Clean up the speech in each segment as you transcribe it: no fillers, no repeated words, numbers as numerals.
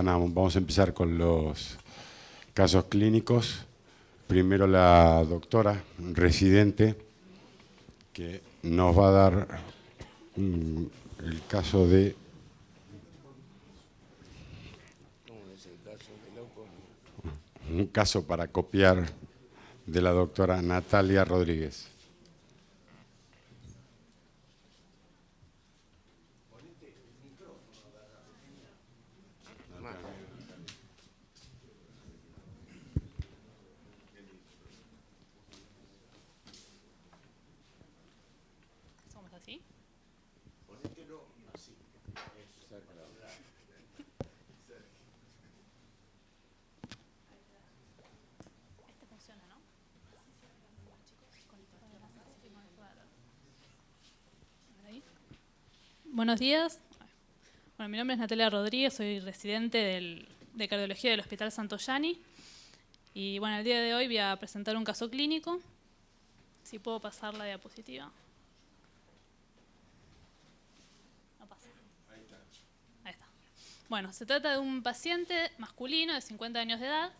Vamos a empezar con los casos clínicos. Primero la doctora residente, que nos va a dar el caso de... Un caso para copiar de la doctora Natalia Rodríguez. ¿Somos así? Este funciona, ¿no? Ahí. Buenos días. Bueno, mi nombre es Natalia Rodríguez, soy residente de cardiología del Hospital Santoyani. Y bueno, el día de hoy voy a presentar un caso clínico. Si puedo pasar la diapositiva. No pasa. Ahí está. Bueno, se trata de un paciente masculino de 50 años de edad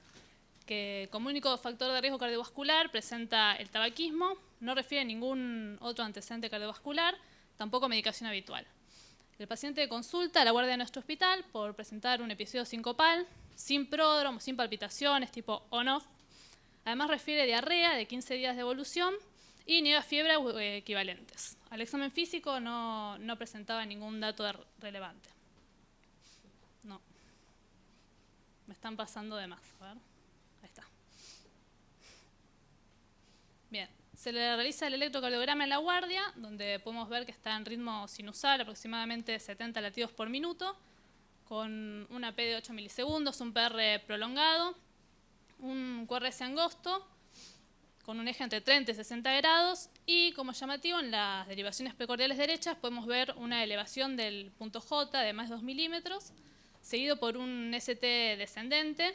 que como único factor de riesgo cardiovascular presenta el tabaquismo, no refiere ningún otro antecedente cardiovascular, tampoco medicación habitual. El paciente consulta a la guardia de nuestro hospital por presentar un episodio sincopal, sin pródromo, sin palpitaciones, tipo on-off. Además refiere diarrea de 15 días de evolución y nieva fiebre equivalentes. Al examen físico no presentaba ningún dato relevante. No. Me están pasando de más. A ver. Ahí está. Bien. Se le realiza el electrocardiograma en la guardia, donde podemos ver que está en ritmo sinusal, aproximadamente 70 latidos por minuto, con una P de 8 milisegundos, un PR prolongado, un QRS angosto, con un eje entre 30 y 60 grados, y como llamativo, en las derivaciones precordiales derechas podemos ver una elevación del punto J de más de 2 milímetros, seguido por un ST descendente,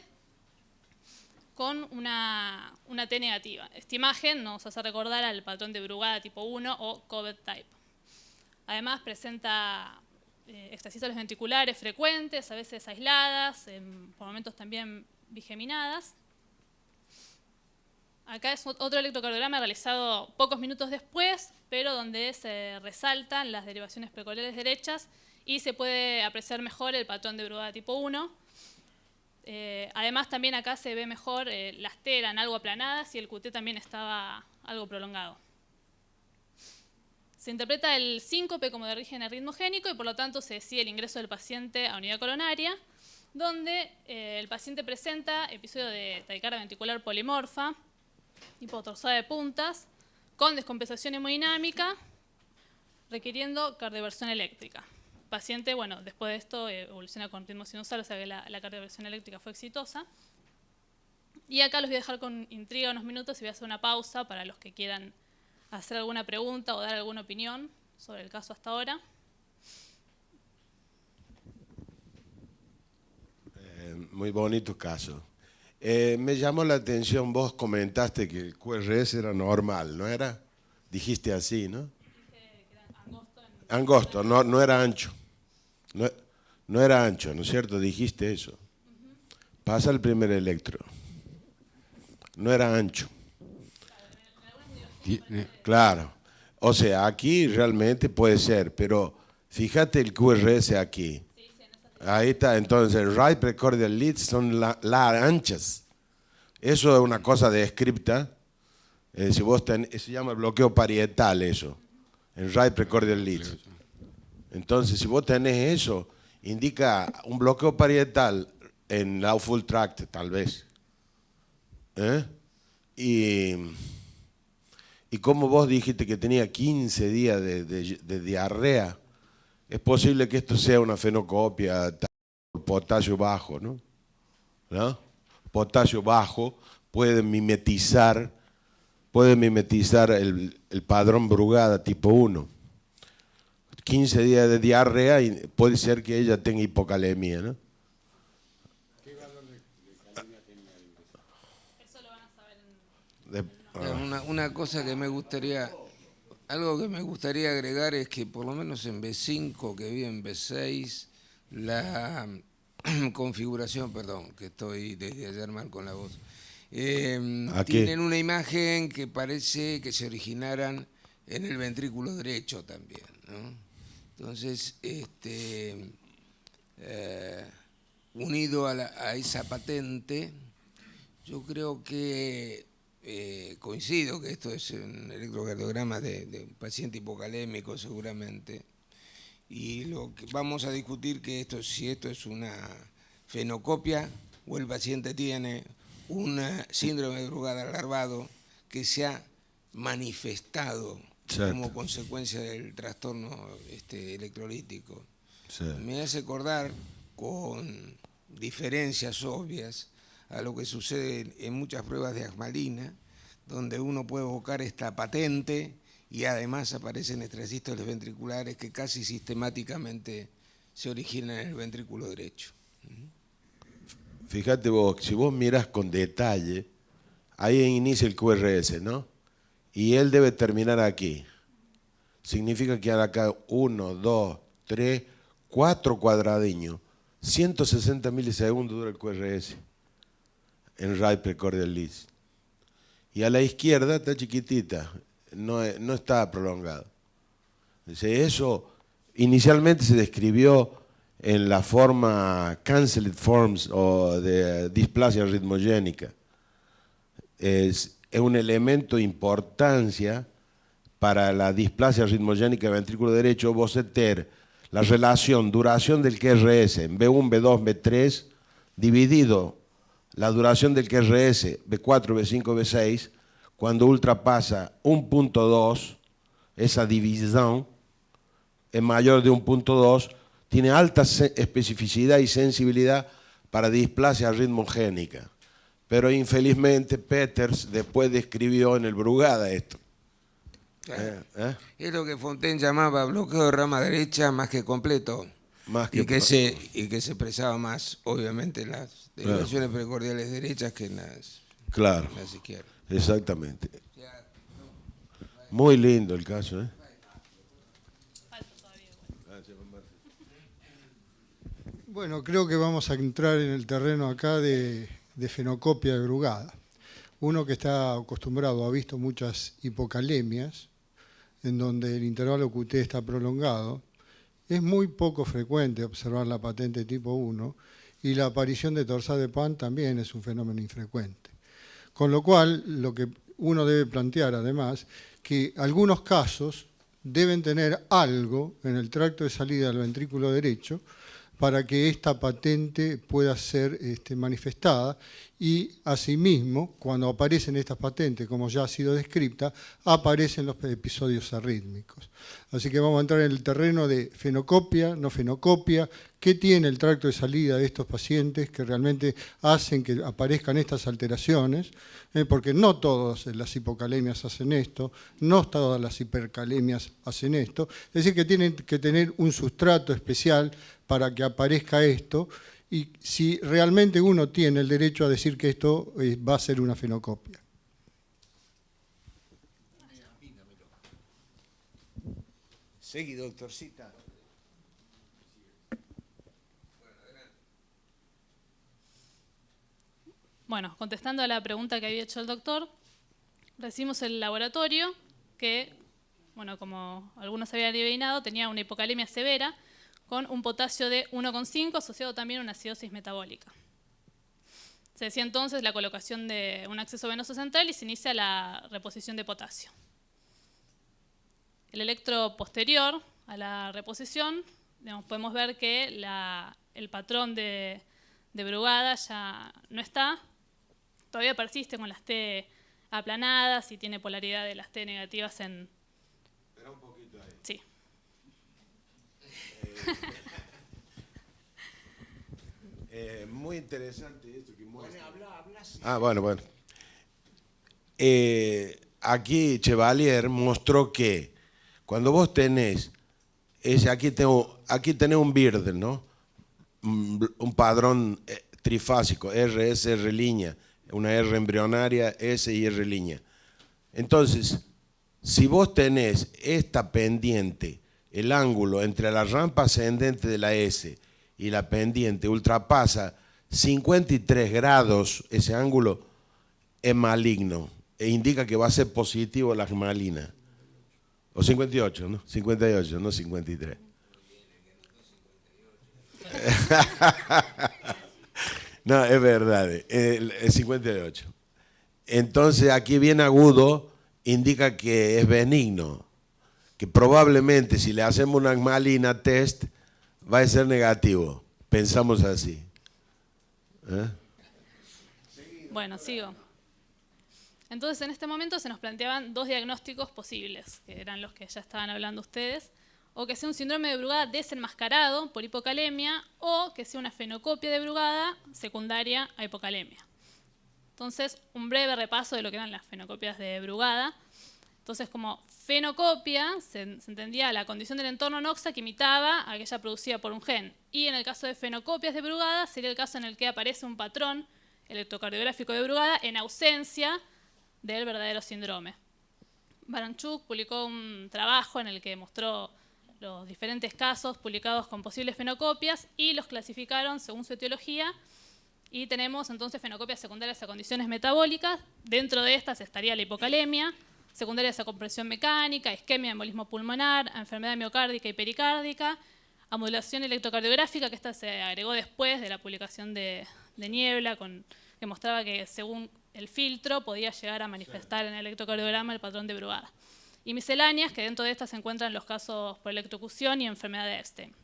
con una T negativa. Esta imagen nos hace recordar al patrón de Brugada tipo 1 o Covet type. Además presenta extrasístoles ventriculares frecuentes, a veces aisladas, por momentos también bigeminadas. Acá es otro electrocardiograma realizado pocos minutos después, pero donde se resaltan las derivaciones precordiales derechas y se puede apreciar mejor el patrón de Brugada tipo 1. Además también acá se ve mejor, las T eran algo aplanadas y el QT también estaba algo prolongado. Se interpreta el síncope como de origen arritmogénico y por lo tanto se decide el ingreso del paciente a unidad coronaria, donde el paciente presenta episodio de taquicardia ventricular polimorfa, hipotorsada de puntas, con descompensación hemodinámica, requiriendo cardioversión eléctrica. Paciente, bueno, después de esto evoluciona con ritmo sinusal, o sea que la cardioversión eléctrica fue exitosa. Y acá los voy a dejar con intriga unos minutos y voy a hacer una pausa para los que quieran hacer alguna pregunta o dar alguna opinión sobre el caso hasta ahora. Muy bonito caso. Me llamó la atención, vos comentaste que el QRS era normal, ¿no era? Dijiste así, ¿no? Dije que era angosto. Angosto, no era ancho. No era ancho, ¿no es cierto? Dijiste eso. Pasa el primer electro. No era ancho. Claro. O sea, aquí realmente puede ser, pero fíjate el QRS aquí. Ahí está, entonces, right precordial leads son las anchas. Eso es una cosa descripta. Si vos se llama bloqueo parietal eso, el right precordial leads. Entonces, si vos tenés eso, indica un bloqueo parietal en la full tract, tal vez. Y como vos dijiste que tenía 15 días de diarrea, es posible que esto sea una fenocopia por potasio bajo, ¿no? Potasio bajo puede mimetizar el padrón Brugada tipo 1. 15 días de diarrea y puede ser que ella tenga hipocalemia, ¿no? ¿Qué valor de calemia tenía el ingreso? Eso lo van a saber en Una cosa que me gustaría, algo que me gustaría agregar es que por lo menos en B5, que vi en B6, configuración, perdón, que estoy desde ayer mal con la voz. Aquí. Tienen una imagen que parece que se originaran en el ventrículo derecho también, ¿no? Entonces, unido a esa patente, yo creo que coincido que esto es un electrocardiograma de un paciente hipocalémico seguramente, y lo que vamos a discutir que si esto es una fenocopia o el paciente tiene un síndrome de Brugada larvado que se ha manifestado como consecuencia del trastorno electrolítico. Me hace acordar con diferencias obvias a lo que sucede en muchas pruebas de asmalina, donde uno puede evocar esta patente y además aparecen extrasístoles ventriculares que casi sistemáticamente se originan en el ventrículo derecho. Fíjate vos, si vos miras con detalle, ahí inicia el QRS, ¿no? Y él debe terminar aquí. Significa que hay acá 1, 2, 3, 4 cuadradiños. 160 milisegundos dura el QRS en right precordial leads. Y a la izquierda está chiquitita, no está prolongado. Eso inicialmente se describió en la forma cancelled forms o de displasia ritmogénica. Es un elemento de importancia para la displasia ritmogénica del ventrículo derecho. Vos tener la relación duración del QRS en B1, B2, B3 dividido la duración del QRS B4, B5, B6 cuando ultrapasa 1.2, esa división es mayor de 1.2, tiene alta especificidad y sensibilidad para displasia ritmogénica. Pero infelizmente Peters después describió en el Brugada esto. Es lo que Fontaine llamaba bloqueo de rama derecha más que completo. Y que se expresaba más, obviamente, en las derivaciones precordiales derechas que en las izquierdas. Exactamente. Muy lindo el caso, ¿eh? Bueno, creo que vamos a entrar en el terreno acá de fenocopia de Brugada. Uno que está acostumbrado, ha visto muchas hipocalemias, en donde el intervalo QT está prolongado. Es muy poco frecuente observar la patente tipo 1 y la aparición de torsade de Pan también es un fenómeno infrecuente. Con lo cual, lo que uno debe plantear además, que algunos casos deben tener algo en el tracto de salida del ventrículo derecho para que esta patente pueda ser manifestada y asimismo, cuando aparecen estas patentes, como ya ha sido descrita, aparecen los episodios arrítmicos. Así que vamos a entrar en el terreno de fenocopia, no fenocopia, qué tiene el tracto de salida de estos pacientes que realmente hacen que aparezcan estas alteraciones, porque no todas las hipocalemias hacen esto, no todas las hipercalemias hacen esto, es decir, que tienen que tener un sustrato especial para que aparezca esto, y si realmente uno tiene el derecho a decir que esto va a ser una fenocopia. Seguí, doctorcita. Bueno, contestando a la pregunta que había hecho el doctor, recibimos el laboratorio que, bueno, como algunos habían adivinado, tenía una hipocalemia severa con un potasio de 1,5 asociado también a una acidosis metabólica. Se decía entonces la colocación de un acceso venoso central y se inicia la reposición de potasio. El electro posterior a la reposición, podemos ver que el patrón de Brugada ya no está, todavía persiste con las T aplanadas y tiene polaridad de las T negativas en... Espera un poquito ahí. Sí. Muy interesante esto que muestra. Bueno. Aquí Chevalier mostró que cuando vos tenés, aquí tenés un Birdel, ¿no? Un padrón trifásico, R, S, R línea, una R embrionaria, S y R línea. Entonces, si vos tenés esta pendiente, el ángulo entre la rampa ascendente de la S y la pendiente ultrapasa 53 grados, ese ángulo es maligno e indica que va a ser positivo la malina. O 58, ¿no? 58, no 53. No, es verdad, es 58. Entonces aquí bien agudo indica que es benigno, que probablemente si le hacemos una malina test va a ser negativo. Pensamos así. Bueno, sigo. Entonces, en este momento se nos planteaban dos diagnósticos posibles, que eran los que ya estaban hablando ustedes, o que sea un síndrome de Brugada desenmascarado por hipocalemia, o que sea una fenocopia de Brugada secundaria a hipocalemia. Entonces, un breve repaso de lo que eran las fenocopias de Brugada. Entonces, como fenocopia, se entendía la condición del entorno noxa que imitaba a aquella producida por un gen. Y en el caso de fenocopias de Brugada, sería el caso en el que aparece un patrón electrocardiográfico de Brugada en ausencia del verdadero síndrome. Baranchuk publicó un trabajo en el que mostró los diferentes casos publicados con posibles fenocopias y los clasificaron según su etiología. Y tenemos entonces fenocopias secundarias a condiciones metabólicas. Dentro de estas estaría la hipocalemia, secundarias a compresión mecánica, isquemia, embolismo pulmonar, a enfermedad miocárdica y pericárdica, a modulación electrocardiográfica, que esta se agregó después de la publicación de Niebla, que mostraba que según el filtro podía llegar a manifestar en el electrocardiograma el patrón de Brugada. Y misceláneas, que dentro de estas se encuentran los casos por electrocución y enfermedad de Epstein.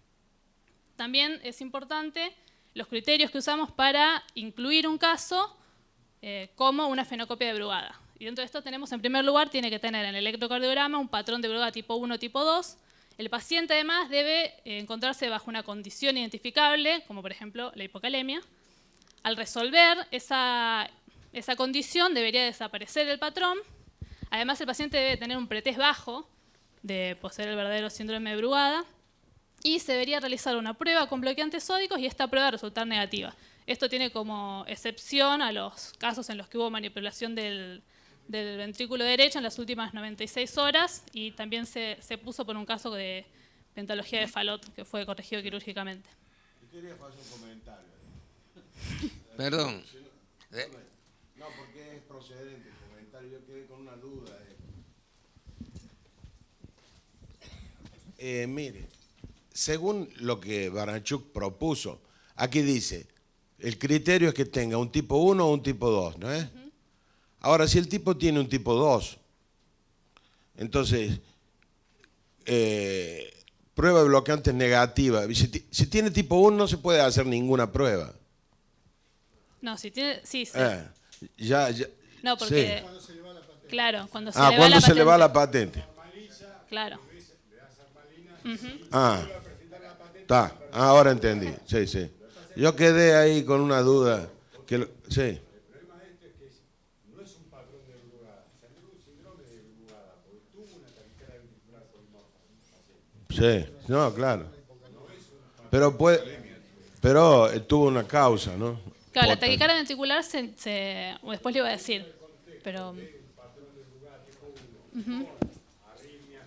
También es importante los criterios que usamos para incluir un caso como una fenocopia de Brugada. Y dentro de esto tenemos, en primer lugar, tiene que tener en el electrocardiograma un patrón de Brugada tipo 1 o tipo 2. El paciente, además, debe encontrarse bajo una condición identificable, como por ejemplo la hipocalemia. Al resolver esa condición, debería desaparecer el patrón. Además, el paciente debe tener un pretest bajo de poseer el verdadero síndrome de Brugada. Y se debería realizar una prueba con bloqueantes sódicos y esta prueba resultar negativa. Esto tiene como excepción a los casos en los que hubo manipulación del ventrículo derecho en las últimas 96 horas y también se puso por un caso de pentología de Fallot que fue corregido quirúrgicamente. Quería hacer un comentario. Perdón. No, porque es procedente el comentario. Yo quedé con una duda. Mire, según lo que Baranchuk propuso, aquí dice, el criterio es que tenga un tipo 1 o un tipo 2, ¿no es? Ahora, si el tipo tiene un tipo 2, entonces, prueba de bloqueantes negativa. Si tiene tipo 1 no se puede hacer ninguna prueba. No, si tiene, sí. Ya. No, porque, sí. Claro, cuando se Cuando se le va la patente. Claro. Está, ahora entendí, sí. Yo quedé ahí con una duda. Sí. Sí, no, claro. Pero tuvo una causa, ¿no? Claro, la taquicardia ventricular después le iba a decir, pero... Arritmias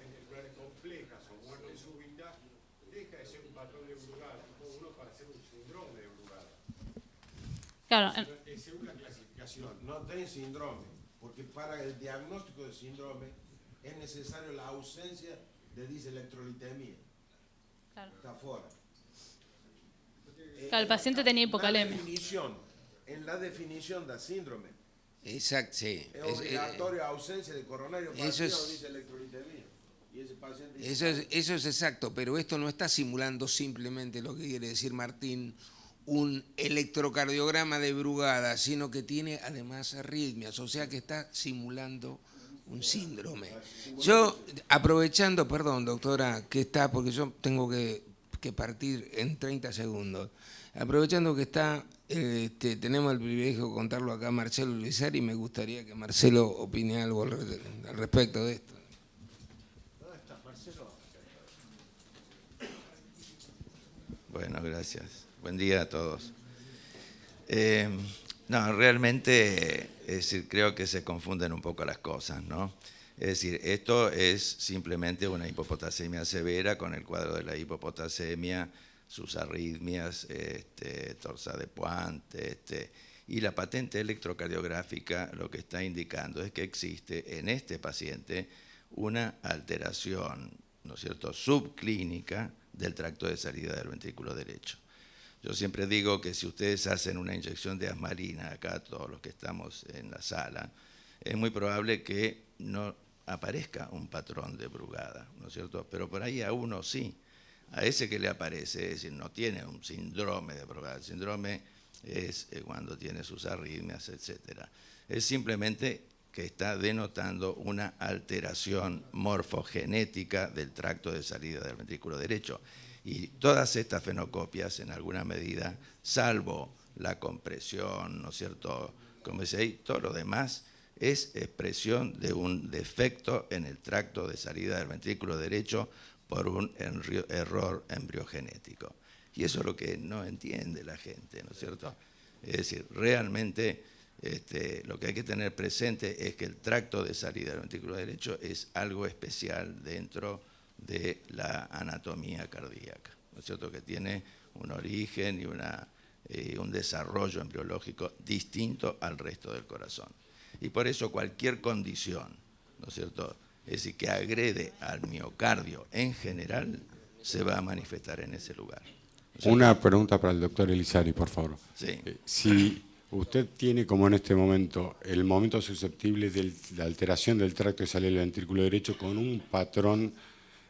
ventriculares complejas o muerte súbita, deja de ser un patrón de Brugada tipo 1 para ser un síndrome de Brugada. Claro. Según la clasificación. No tiene síndrome, porque para el diagnóstico de síndrome es necesario la ausencia de diselectrolitemia. Claro. Está fuera. Claro, el paciente tenía hipocalemia. En la definición de síndrome. Exacto, sí. Es obligatorio ausencia de coronario partido o diselectrolitemia. Y ese paciente Eso es exacto, pero esto no está simulando simplemente lo que quiere decir Martín, un electrocardiograma de Brugada, sino que tiene además arritmias, o sea que está simulando un síndrome. Yo, aprovechando, perdón, doctora, que está, porque yo tengo que partir en 30 segundos, aprovechando que está, tenemos el privilegio de contarlo acá a Marcelo Lizari, y me gustaría que Marcelo opine algo al respecto de esto. ¿Dónde está Marcelo? Bueno, gracias. Buen día a todos. No, realmente, es decir, creo que se confunden un poco las cosas, ¿no? Es decir, esto es simplemente una hipopotasemia severa con el cuadro de la hipopotasemia sus arritmias, torsa de Pointe, y la patente electrocardiográfica lo que está indicando es que existe en este paciente una alteración, ¿no es cierto?, subclínica del tracto de salida del ventrículo derecho. Yo siempre digo que si ustedes hacen una inyección de asmarina, acá todos los que estamos en la sala, es muy probable que no aparezca un patrón de Brugada, ¿no es cierto? Pero por ahí a uno sí. A ese que le aparece, es decir, no tiene un síndrome de Brugada. El síndrome es cuando tiene sus arritmias, etc. Es simplemente que está denotando una alteración morfogenética del tracto de salida del ventrículo derecho. Y todas estas fenocopias, en alguna medida, salvo la compresión, ¿no es cierto?, como dice ahí, todo lo demás es expresión de un defecto en el tracto de salida del ventrículo derecho por un error embriogenético. Y eso es lo que no entiende la gente, ¿no es cierto? Es decir, realmente lo que hay que tener presente es que el tracto de salida del ventrículo derecho es algo especial dentro de la anatomía cardíaca, ¿no es cierto?, que tiene un origen y un desarrollo embriológico distinto al resto del corazón. Y por eso cualquier condición, ¿no es cierto?, es decir, que agrede al miocardio en general, se va a manifestar en ese lugar. Una pregunta para el doctor Elizari, por favor. Sí. Si usted tiene, como en este momento, el momento susceptible de la alteración del tracto de salida del ventrículo derecho con un patrón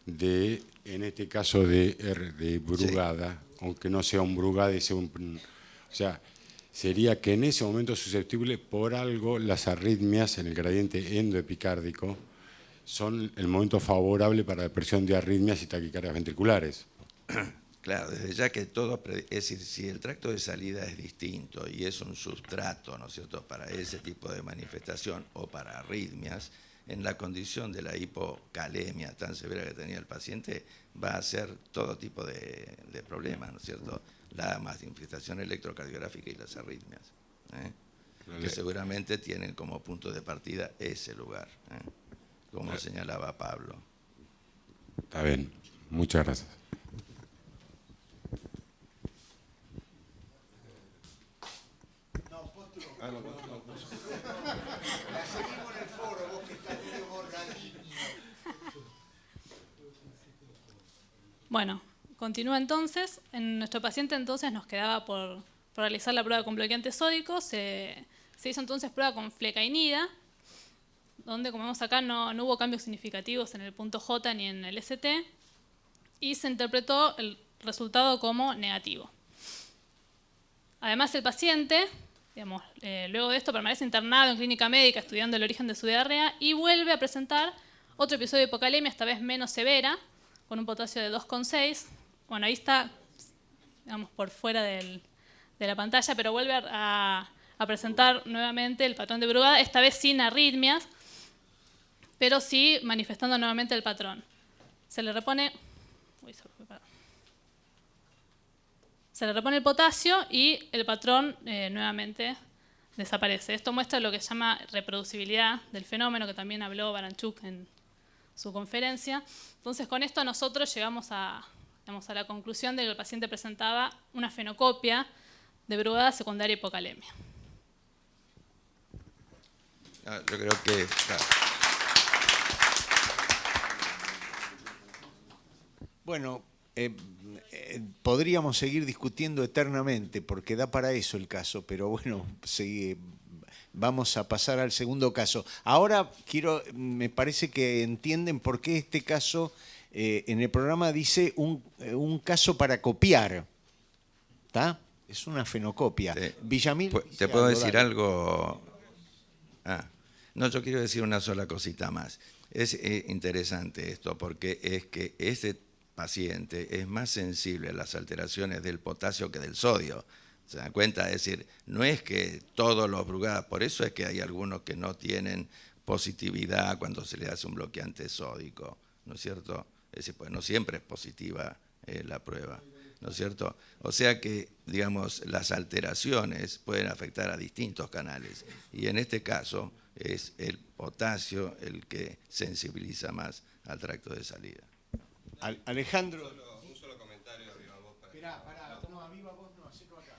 de, en este caso, de Brugada, sí, aunque no sea un Brugada, o sea, sería que en ese momento susceptible, por algo, las arritmias en el gradiente endoepicárdico son el momento favorable para la presión de arritmias y taquicardias ventriculares. Claro, desde ya que todo, es decir, si el tracto de salida es distinto y es un sustrato, ¿no es cierto?, para ese tipo de manifestación o para arritmias, en la condición de la hipocalemia tan severa que tenía el paciente, va a ser todo tipo de problemas, ¿no es cierto?, la manifestación electrocardiográfica y las arritmias, que seguramente tienen como punto de partida ese lugar, como señalaba Pablo. Está bien, muchas gracias. Bueno, continúa entonces. En nuestro paciente entonces nos quedaba por realizar la prueba con bloqueante sódico. Se hizo entonces prueba con flecainida, donde, como vemos acá, no hubo cambios significativos en el punto J ni en el ST, y se interpretó el resultado como negativo. Además, el paciente, digamos, luego de esto permanece internado en clínica médica estudiando el origen de su diarrea y vuelve a presentar otro episodio de hipocalemia, esta vez menos severa, con un potasio de 2,6. Bueno, ahí está, digamos, por fuera de la pantalla, pero vuelve a presentar nuevamente el patrón de Brugada, esta vez sin arritmias, pero sí manifestando nuevamente el patrón. Se le repone el potasio y el patrón nuevamente desaparece. Esto muestra lo que se llama reproducibilidad del fenómeno, que también habló Baranchuk en su conferencia. Entonces, con esto nosotros llegamos a la conclusión de que el paciente presentaba una fenocopia de Brugada secundaria hipocalemia. Yo creo que... Claro. Bueno, podríamos seguir discutiendo eternamente porque da para eso el caso, pero bueno, vamos a pasar al segundo caso. Ahora me parece que entienden por qué este caso en el programa dice un caso para copiar. ¿Está? Es una fenocopia. Sí. Villamil. ¿Te puedo decir algo? No, yo quiero decir una sola cosita más. Es interesante esto porque es que este paciente es más sensible a las alteraciones del potasio que del sodio. ¿Se dan cuenta? Es decir, no es que todos los Brugada, por eso es que hay algunos que no tienen positividad cuando se les hace un bloqueante sódico, ¿no es cierto? Es decir, pues no siempre es positiva la prueba, ¿no es cierto? O sea que, digamos, las alteraciones pueden afectar a distintos canales y en este caso es el potasio el que sensibiliza más al tracto de salida. Alejandro. Un solo comentario, digamos, No, a viva voz no, hacelo acá.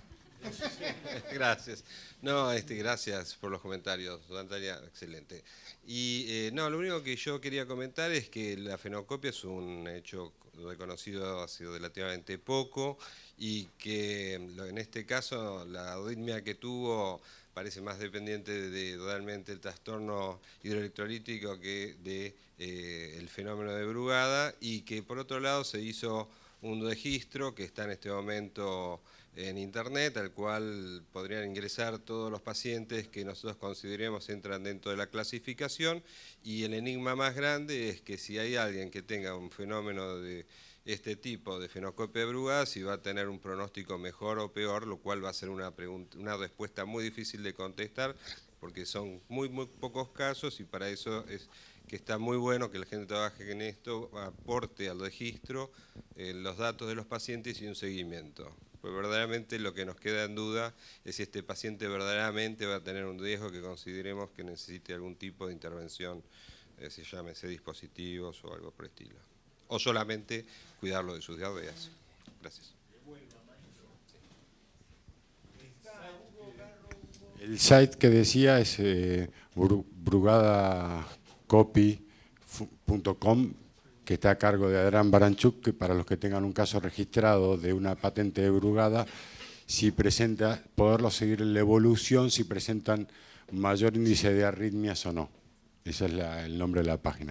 Gracias. No, gracias por los comentarios, Natalia, excelente. Y no, lo único que yo quería comentar es que la fenocopia es un hecho reconocido hace relativamente poco y que en este caso la arritmia que tuvo parece más dependiente de realmente el trastorno hidroelectrolítico que de el fenómeno de Brugada, y que por otro lado se hizo un registro que está en este momento en internet, al cual podrían ingresar todos los pacientes que nosotros consideremos entran dentro de la clasificación, y el enigma más grande es que si hay alguien que tenga un fenómeno de este tipo de fenocopia de Brugada, si va a tener un pronóstico mejor o peor, lo cual va a ser una respuesta muy difícil de contestar, porque son muy pocos casos, y para eso es que está muy bueno que la gente trabaje en esto, aporte al registro los datos de los pacientes y un seguimiento. Pues verdaderamente lo que nos queda en duda es si este paciente verdaderamente va a tener un riesgo que consideremos que necesite algún tipo de intervención, se llámese dispositivos o algo por el estilo. O solamente cuidarlo de sus diarreas. Gracias. El site que decía es brugadacopy.com, que está a cargo de Adrián Baranchuk, que para los que tengan un caso registrado de una patente de Brugada, si presenta, poderlo seguir en la evolución, si presentan mayor índice de arritmias o no. Ese es el nombre de la página.